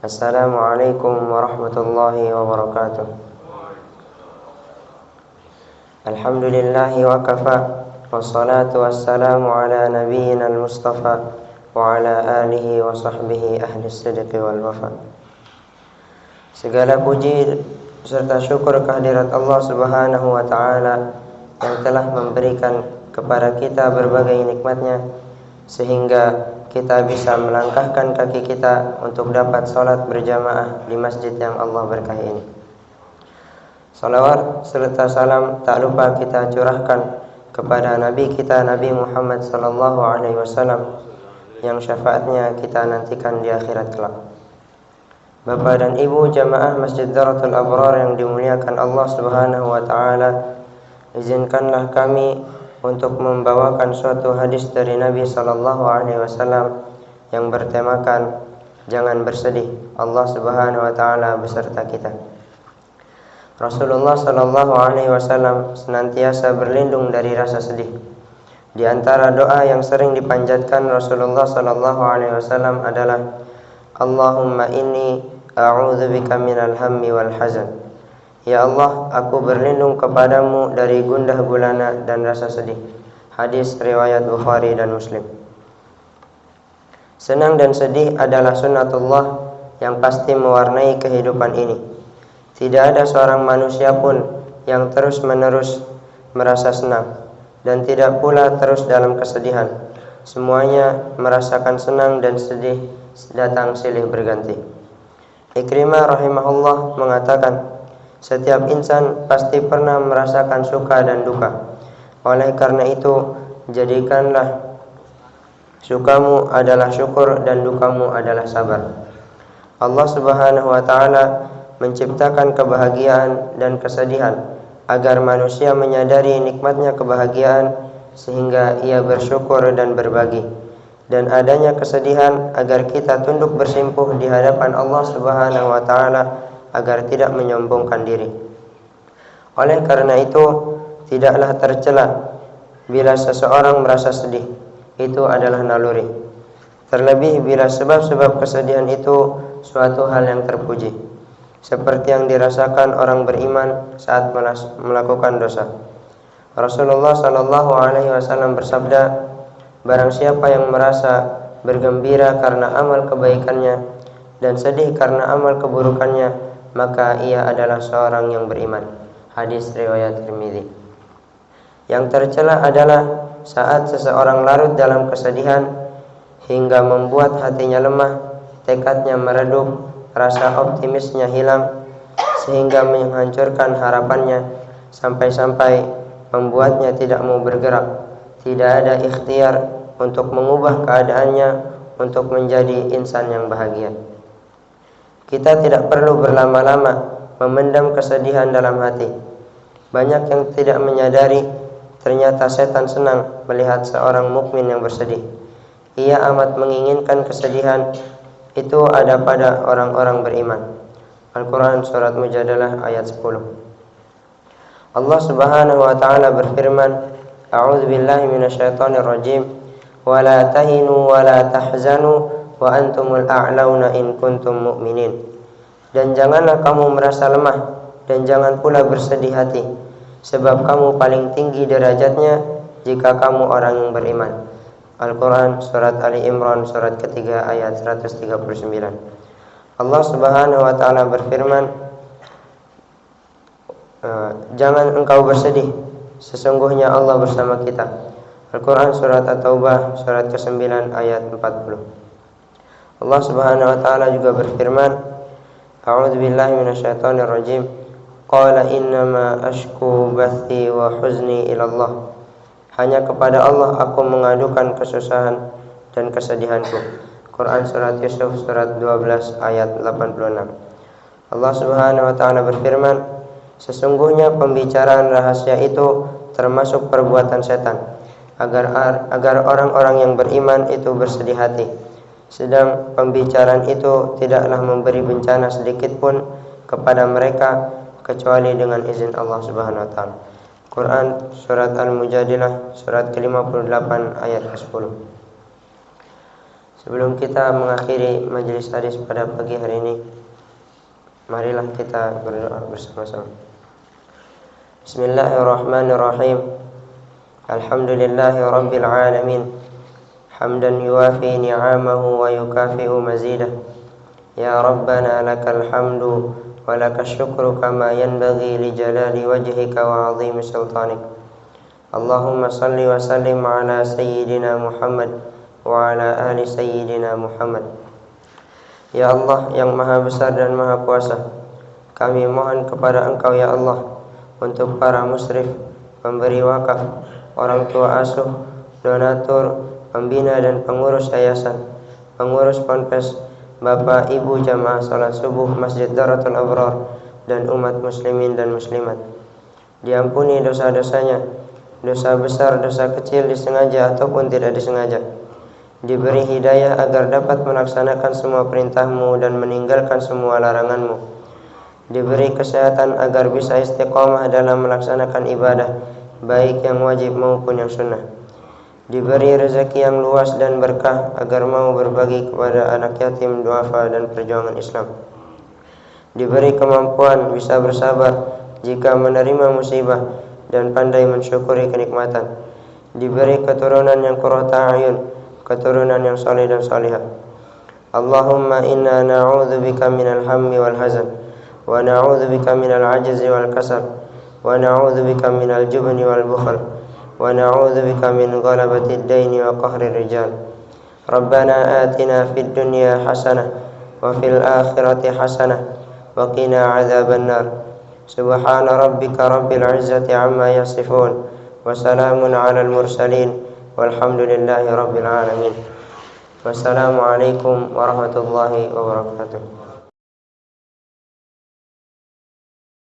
Assalamualaikum warahmatullahi wabarakatuh. Alhamdulillahi wa kafa, wassalatu wassalamu ala nabiyyina al-mustafa wa ala alihi wa sahbihi ahli sidqi wal wafa. Segala puji serta syukur kehadirat Allah Subhanahu wa ta'ala yang telah memberikan kepada kita berbagai nikmatnya sehingga kita bisa melangkahkan kaki kita untuk dapat sholat berjamaah di masjid yang Allah berkahi ini. Salawat serta salam tak lupa kita curahkan kepada Nabi kita Nabi Muhammad sallallahu alaihi wasallam yang syafaatnya kita nantikan di akhirat kelak. Bapak dan Ibu jamaah Masjid Daratul Abrar yang dimuliakan Allah Subhanahu wa taala, izinkanlah kami untuk membawakan suatu hadis dari Nabi sallallahu alaihi wasallam yang bertemakan jangan bersedih, Allah Subhanahu wa taala beserta kita. Rasulullah sallallahu alaihi wasallam senantiasa berlindung dari rasa sedih. Di antara doa yang sering dipanjatkan Rasulullah sallallahu alaihi wasallam adalah Allahumma inni a'udzubika minal hammi wal hazan. Ya Allah, aku berlindung kepadamu dari gundah gulana dan rasa sedih. Hadis riwayat Bukhari dan Muslim. Senang dan sedih adalah sunnatullah yang pasti mewarnai kehidupan ini. Tidak ada seorang manusia pun yang terus-menerus merasa senang dan tidak pula terus dalam kesedihan. Semuanya merasakan senang dan sedih datang silih berganti. Ikrimah rahimahullah mengatakan, setiap insan pasti pernah merasakan suka dan duka. Oleh karena itu, jadikanlah sukamu adalah syukur dan dukamu adalah sabar. Allah Subhanahu wa taala menciptakan kebahagiaan dan kesedihan agar manusia menyadari nikmatnya kebahagiaan sehingga ia bersyukur dan berbagi, dan adanya kesedihan agar kita tunduk bersimpuh di hadapan Allah Subhanahu wa taala agar tidak menyombongkan diri. Oleh karena itu, tidaklah tercela bila seseorang merasa sedih. Itu adalah naluri. Terlebih bila sebab-sebab kesedihan itu suatu hal yang terpuji, seperti yang dirasakan orang beriman saat melakukan dosa. Rasulullah sallallahu alaihi wasallam bersabda, barang siapa yang merasa bergembira karena amal kebaikannya dan sedih karena amal keburukannya, maka ia adalah seorang yang beriman. Hadis riwayat Tirmidzi. Yang tercela adalah saat seseorang larut dalam kesedihan hingga membuat hatinya lemah, tekadnya meredup, rasa optimisnya hilang, sehingga menghancurkan harapannya, sampai-sampai membuatnya tidak mau bergerak, tidak ada ikhtiar untuk mengubah keadaannya untuk menjadi insan yang bahagia. Kita tidak perlu berlama-lama memendam kesedihan dalam hati. Banyak yang tidak menyadari ternyata setan senang melihat seorang mukmin yang bersedih. Ia amat menginginkan kesedihan itu ada pada orang-orang beriman. Al-Quran surat Mujadalah ayat 10. Allah Subhanahu wa taala berfirman, A'udzubillahi minasyaitonir rajim, wa la tahinu wa la tahzanu wa antumul a'launa in kuntum mu'minin. Dan janganlah kamu merasa lemah dan jangan pula bersedih hati, sebab kamu paling tinggi derajatnya jika kamu orang yang beriman. Al-Quran surat Ali Imran surat ketiga ayat 139. Allah Subhanahu wa taala berfirman, jangan engkau bersedih, sesungguhnya Allah bersama kita. Al-Quran surat At-Taubah surat ke-9 ayat 40. Allah Subhanahu wa taala juga berfirman, A'udzubillahi minasyaitonir rajim, qala innama ashku bathi wa huzni ila Allah. Hanya kepada Allah aku mengadukan kesusahan dan kesedihanku. Quran surat Yusuf surat 12 ayat 86. Allah Subhanahu wa taala berfirman, sesungguhnya pembicaraan rahasia itu termasuk perbuatan setan, agar orang-orang yang beriman itu bersedih hati. Sedang pembicaraan itu tidaklah memberi bencana sedikit pun kepada mereka kecuali dengan izin Allah Subhanahu wa taala. Quran surat Al-Mujadilah surat ke-58 ayat ke-10. Sebelum kita mengakhiri majelis hadis pada pagi hari ini, marilah kita berdoa bersama-sama. Bismillahirrahmanirrahim. Alhamdulillahi rabbil alamin. Hamdan yuwafi ni'amahu wa yukafi'u mazidah. Ya Rabbana lakal hamdu wa lakash syukru kama yanbaghi li jalali wajhika wa 'azimi sultanik. Allahumma salli wa sallim ala sayyidina Muhammad wa ala ali sayyidina Muhammad. Ya Allah yang maha besar dan maha kuasa, kami mohon kepada Engkau ya Allah untuk para musrif, pemberi wakaf, orang tua asuh, donatur, pembina dan pengurus yayasan, pengurus ponpes, bapak ibu jamaah salat subuh Masjid Daratul Abrar, dan umat muslimin dan muslimat. Diampuni dosa-dosanya, dosa besar, dosa kecil, disengaja ataupun tidak disengaja. Diberi hidayah agar dapat melaksanakan semua perintah-Mu dan meninggalkan semua larangan-Mu. Diberi kesehatan agar bisa istiqomah dalam melaksanakan ibadah, baik yang wajib maupun yang sunnah. Diberi rezeki yang luas dan berkah agar mau berbagi kepada anak yatim, duafa dan perjuangan Islam. Diberi kemampuan bisa bersabar jika menerima musibah dan pandai mensyukuri kenikmatan. Diberi keturunan yang qurrata a'yun, keturunan yang saleh dan salihah. Allahumma inna na'udzubika minal hammi wal hazan, wa na'udzubika minal ajzi wal kasal, wa na'udzubika minal jubni wal bukhl, wa na'udzubika min ghalabatid daini wa qahrir rijal. Rabbana atina fid dunya hasanah wa fil akhirati hasanah wa qina adzaban nar. Subhana rabbika rabbil izzati amma yasifun wa salamun alal mursalin walhamdulillahi rabbil alamin. Wassalamualaikum warahmatullahi wabarakatuh.